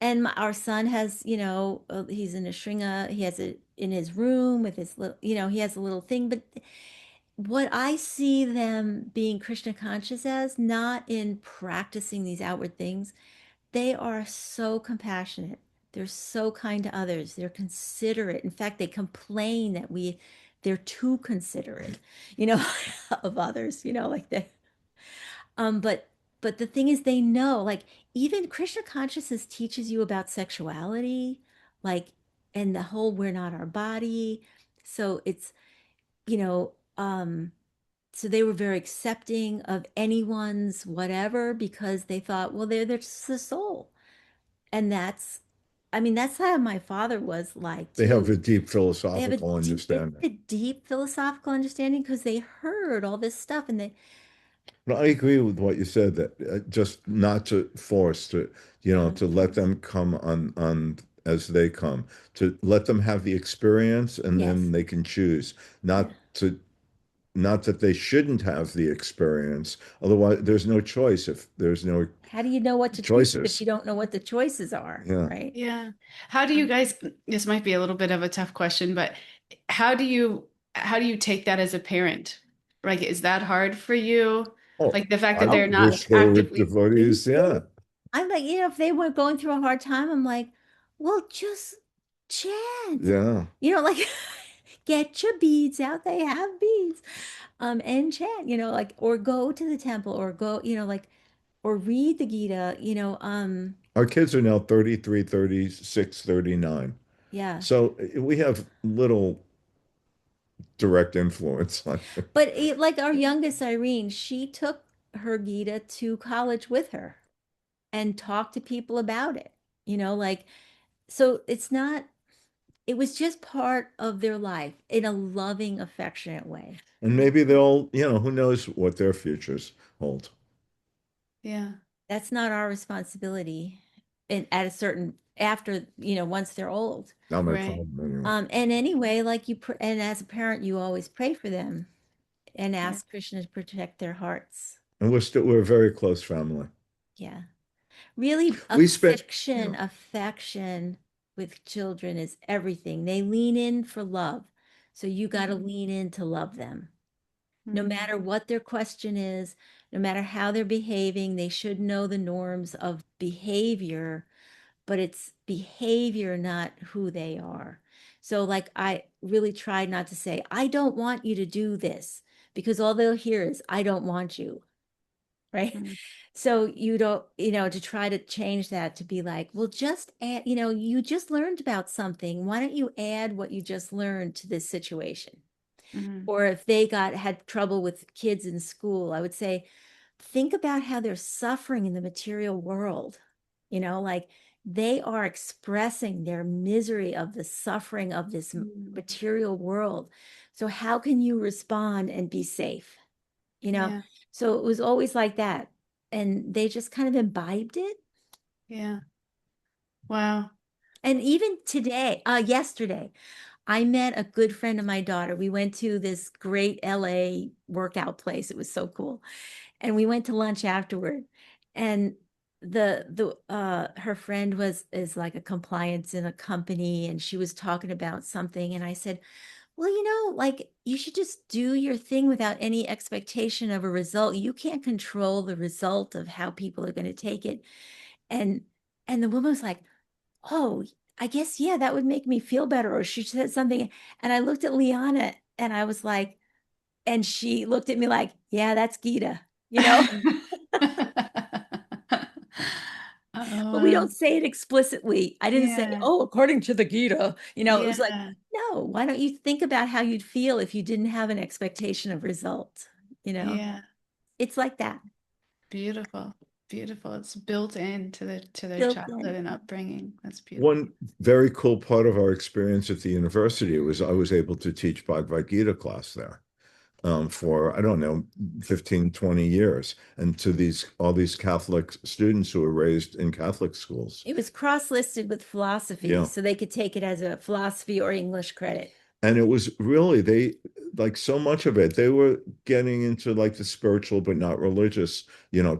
And our son has, he's in a shringa. He has it in his room with his little, he has a little thing. But what I see them being Krishna conscious as, not in practicing these outward things, they are so compassionate. They're so kind to others. They're considerate. In fact, they complain that they're too considerate, you know, of others, like they but the thing is they know, like even Krishna consciousness teaches you about sexuality, like and the whole we're not our body. So it's, you know, so they were very accepting of anyone's whatever because they thought, well, they're just the soul. And that's how my father was like They have too. a deep They have philosophical they have understanding. a deep philosophical understanding because they heard all this stuff and they But I agree with what you said that just not to force to, Yeah. to let them come on as they come, to let them have the experience and then Yes. they can choose, Yeah. not to not that they shouldn't have the experience. Otherwise, there's no choice if there's no How do you know what to choose if choices. you don't know what the choices are, Yeah. right? Yeah. How do you guys, this might be a little bit of a tough question, but how do you how do you take that as a parent? Like, is that hard for you? Oh, Like the fact that I they're Oh, not yeah. wish they were actively devotees. Yeah. I'm like, if they were going through a hard time, I'm like, well, just chant. Yeah. Like get your beads out. They have beads. And chant, like or go to the temple or go, like or read the Gita, Our kids are now 33, 36, 39. yeah. So we have little direct influence on it. But like our youngest Irene, she took her Gita to college with her and talked to people about it. Like so it was just part of their life in a loving, affectionate way. And maybe they'll, who knows what their futures hold. Yeah. That's not our responsibility and at a certain after, once they're old. Not my Right. problem anyway. And anyway, like and as a parent, you always pray for them and Yeah. ask Krishna to protect their hearts. And we're a very close family. Yeah. Really We spent, affection with children is everything. They lean in for love. So you got to Mhm. lean in to love them. No Mhm. matter what their question is, no matter how they're behaving, they should know the norms of behavior, but it's behavior, not who they are. So, like, I really tried not to say, I don't want you to do this, because all they'll hear is, I don't want you. Right. Mhm. So you don't, to try to change that to be like, well, just add, you just learned about something. Why don't you add what you just learned to this situation? Mhm. Or if they had trouble with kids in school, I would say, think about how they're suffering in the material world. Like they are expressing their misery of the suffering of this Mhm. material world. So how can you respond and be safe? you know Yeah. so it was always like that, and they just kind of imbibed it. Yeah. Wow. And even today, yesterday, I met a good friend of my daughter. We went to this great LA workout place. It was so cool, and we went to lunch afterward. And the her friend is like a compliance in a company, and she was talking about something, and I said, well, like you should just do your thing without any expectation of a result. You can't control the result of how people are going to take it. And the woman was like, "Oh, I guess yeah, that would make me feel better." Or she said something, and I looked at Liana, and I was like, and she looked at me like, "Yeah, that's Gita." You know, Oh, but we wow. don't say it explicitly. I didn't say, Yeah. "Oh, according to the Gita." It was like, Yeah. no, why don't you think about how you'd feel if you didn't have an expectation of result? You know, Yeah. it's like that, Beautiful. Beautiful. It's built into their built childhood in. and upbringing. That's one beautiful. very cool part of our experience at the university was I was able to teach Bhagavad-gītā class there for, I don't know, 15, 20 years, and to all these Catholic students who were raised in Catholic schools. It was cross-listed with philosophy, Yeah. so they could take it as a philosophy or English credit. And it was really, they like so much of it, they were getting into like the spiritual but not religious,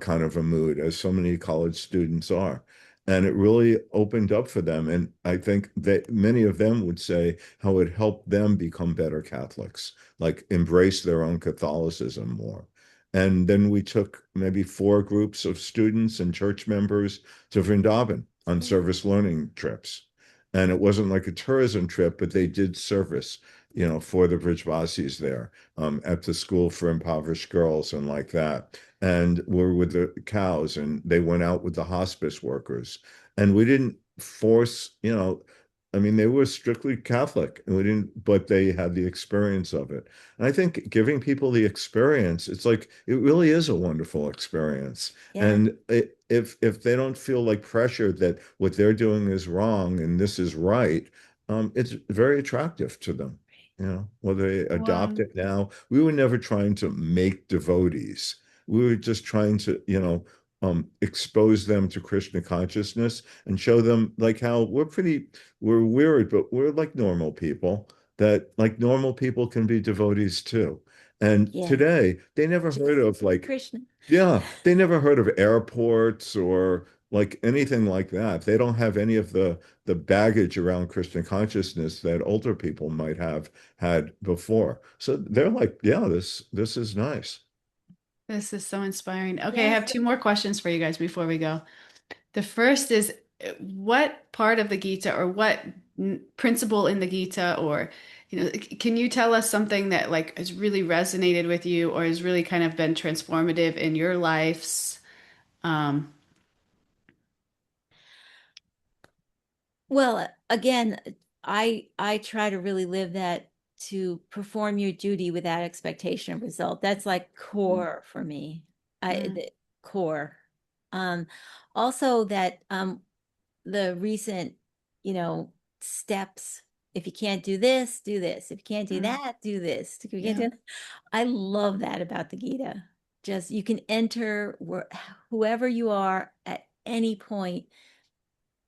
kind of a mood, as so many college students are. And it really opened up for them. And I think that many of them would say how it helped them become better Catholics, like embrace their own Catholicism more. And then we took maybe 4 groups of students and church members to Vrindavan on Cool. service learning trips. And it wasn't like a tourism trip, but they did service, for the Brijvasis there, at the school for impoverished girls and like that. And we're with the cows, and they went out with the hospice workers. And we didn't force, I mean, they were strictly Catholic, and we didn't, but they had the experience of it. And I think giving people the experience, it's like it really is a wonderful experience. Yeah. And if they don't feel like pressure that what they're doing is wrong and this is right, it's very attractive to them. Whether they adopt Wow. it now, we were never trying to make devotees. We were just trying to, expose them to Krishna consciousness and show them like how we're weird, but we're like normal people, that like normal people can be devotees too. And Yeah. today they never Just heard of like, Krishna. yeah, they never heard of airports or like anything like that. They don't have any of the baggage around Christian consciousness that older people might have had before. So they're like, yeah, this is nice. This is so inspiring. Okay, I Yes. have two more questions for you guys before we go. The first is what part of the Gita or what principle in the Gita or can you tell us something that like has really resonated with you or has really kind of been transformative in your lives? Um, Well, again, I try to really live that, to perform your duty without expectation of result. That's like core for me. mm, The core. Um, Also that the recent, you know, steps. If you can't do this, do this. If you can't do mm, that, do this. If you can't yeah. do, I love that about the Gita. Just you can enter whoever you are at any point,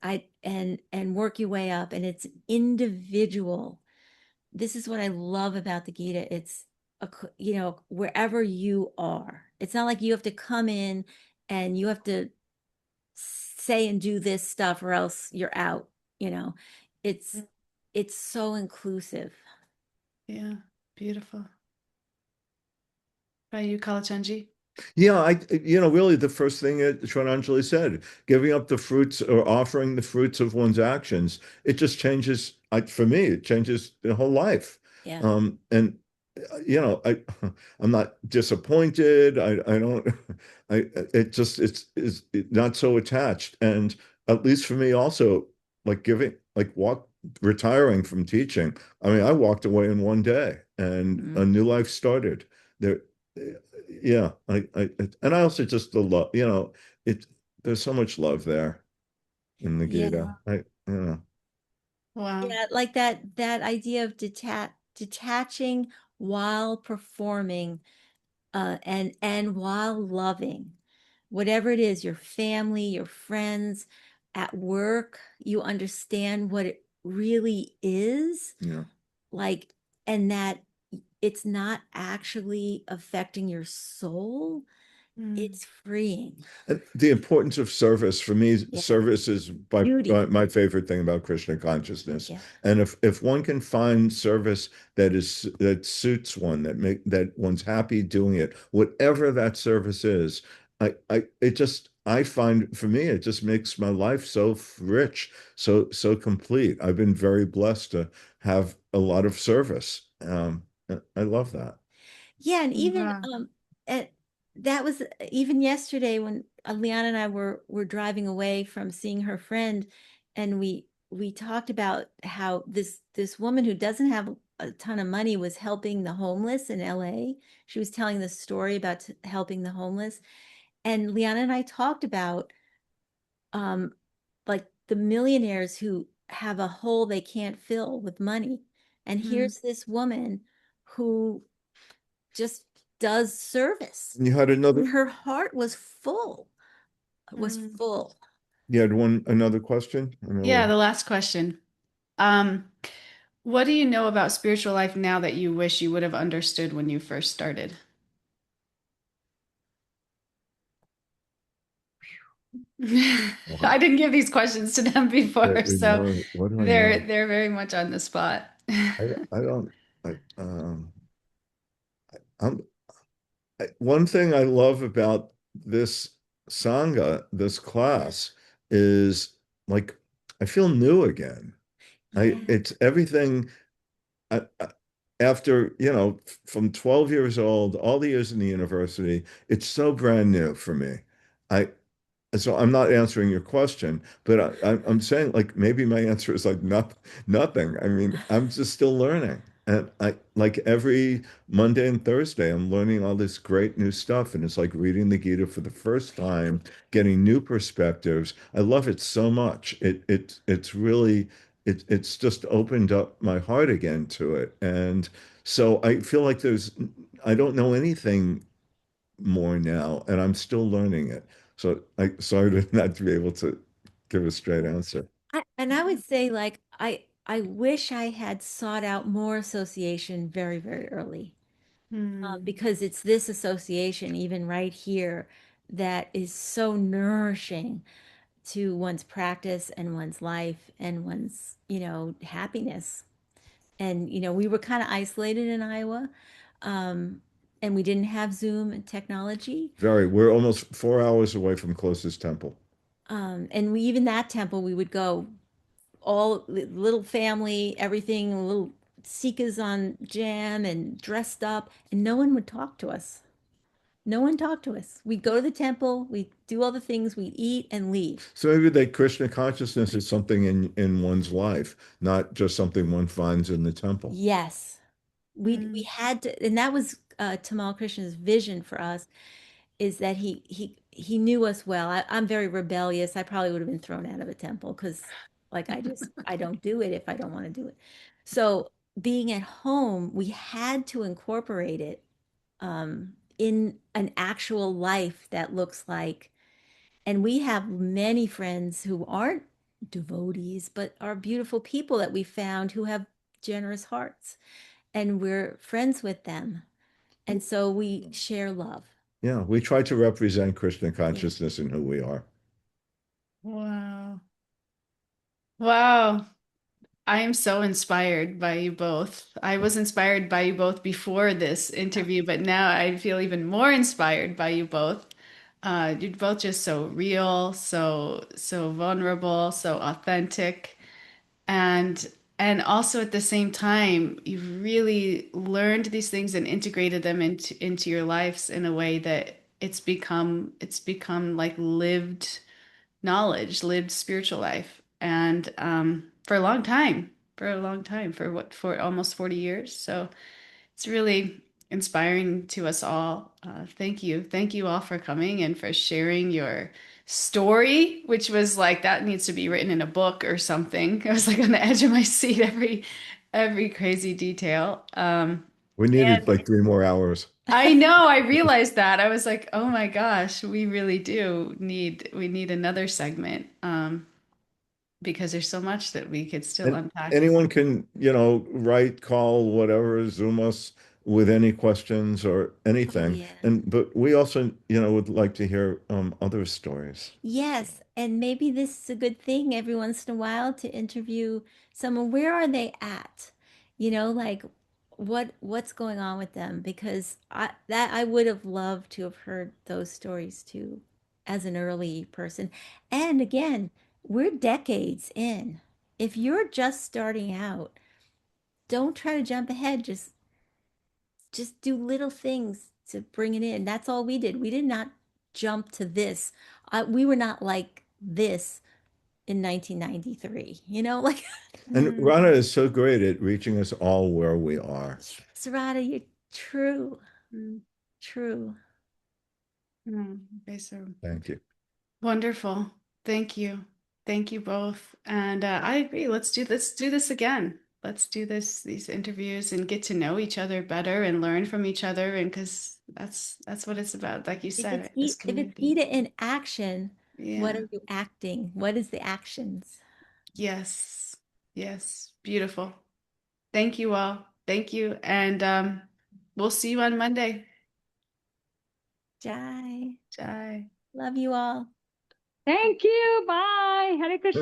and work your way up, and it's individual. This is what I love about the Gita. It's wherever you are. It's not like you have to come in and you have to say and do this stuff or else you're out, you know. It's it's so inclusive. Yeah, beautiful. By you, Kalachandji? Yeah, really the first thing that Shraddanjali said, giving up the fruits or offering the fruits of one's actions, it just changes, for me, it changes the whole life. Yeah. And I'm not disappointed. I don't, it's not so attached. And at least for me also, like retiring from teaching. I mean, I walked away in one day and a Mhm. new life started. There, yeah, and I also just the love, it there's so much love there in the Yeah. Gita. Yeah, Wow. Yeah, like that idea of detaching while performing, and while loving. Whatever it is, your family, your friends, at work, you understand what it really is yeah. like, and that it's not actually affecting your soul. Mm, It's freeing. And the importance of service for me, Yeah. service is by Duty. my favorite thing about Krishna consciousness. Yeah. And if one can find service that suits one, that one's happy doing it, whatever that service is, I find for me it just makes my life so rich, so complete. I've been very blessed to have a lot of service. I love that. Yeah, and even wow. at, that was even yesterday when Liana and I were driving away from seeing her friend, and we talked about how this woman who doesn't have a ton of money was helping the homeless in LA. She was telling the story about helping the homeless, and Liana and I talked about um like the millionaires who have a hole they can't fill with money. And Mm, here's this woman who just does service. And you had another, And her heart was mm. full. you had another question? I know Yeah, we're the last question. Um, what do you know about spiritual life now that you wish you would have understood when you first started? Wow. I didn't give these questions to them before, so What do I they're know? they're very much on the spot. I don't. I'm one thing I love about this sangha, this class, is like I feel new again. Yeah. It's everything. After, from 12 years old, all the years in the university, it's so brand new for me. I So I'm not answering your question, but I'm saying like maybe my answer is like nothing. I mean, I'm just still learning. And I like every Monday and Thursday, I'm learning all this great new stuff. And it's like reading the Gita for the first time, getting new perspectives. I love it so much. It's really it's just opened up my heart again to it. And so I feel like I don't know anything more now, and I'm still learning it. So I sorry to not to be able to give a straight answer. And I would say like I wish I had sought out more association very, very early. Hmm. Because it's this association, even right here, that is so nourishing to one's practice and one's life and one's, happiness. And, we were kind of isolated in Iowa, um, and we didn't have Zoom and technology. We're almost 4 hours away from closest temple. And we even that temple, we would go all little family, everything, little sikas on jam and dressed up, and no one would talk to us. No one talked to us. We'd go to the temple, we'd do all the things, we'd eat and leave. So maybe that Krishna consciousness is something in one's life, not just something one finds in the temple. Yes. We Hmm. had to, and that was Tamal Krishna's vision for us, is that he knew us well. I'm very rebellious. I probably would have been thrown out of a temple because like I don't do it if I don't want to do it. So being at home, we had to incorporate it in an actual life that looks like. And we have many friends who aren't devotees, but are beautiful people that we found who have generous hearts. And we're friends with them. And so we share love. Yeah, we try to represent Krishna Yeah. consciousness in who we are. Wow. Wow. I am so inspired by you both. I was inspired by you both before this interview, but now I feel even more inspired by you both. You're both just so real, so vulnerable, so authentic, and and also at the same time, you've really learned these things and integrated them into your lives in a way that it's become like lived knowledge, lived spiritual life. And for a long time, for almost 40 years. So it's really inspiring to us all. Thank you. Thank you all for coming and for sharing your story, which was like that needs to be written in a book or something. I was like on the edge of my seat every crazy detail. We needed And like 3 more hours. I know, I realized that. I was like, oh my gosh, we really do we need another segment. Because there's so much that we could still And unpack. anyone can, write, call, whatever, Zoom us with any questions or Oh, anything. yeah. And but we also, would like to hear other stories. Yes, and maybe this is a good thing every once in a while to interview someone. Where are they at? Like what's going on with them? Because I would have loved to have heard those stories too as an early person. And again, we're decades in. If you're just starting out, don't try to jump ahead. Just do little things to bring it in. That's all we did. We did not jump to this. We were not like this in 1993, like And Hmm. Rana is so great at reaching us all where we are. Sarada, you're true, Mm. true. Mm. Okay, so Thank you. wonderful. Thank you. Thank you both. And I agree. Let's do this again. Let's do these interviews and get to know each other better and learn from each other. And because that's what it's about, like you said, right? This If it's community. Gita in action, what Yeah. are you acting? What is the actions? Yes. Yes. Beautiful. Thank you all. Thank you. And we'll see you on Monday. Jai. Bye. Love you all. Thank you. Bye. Hare Krishna.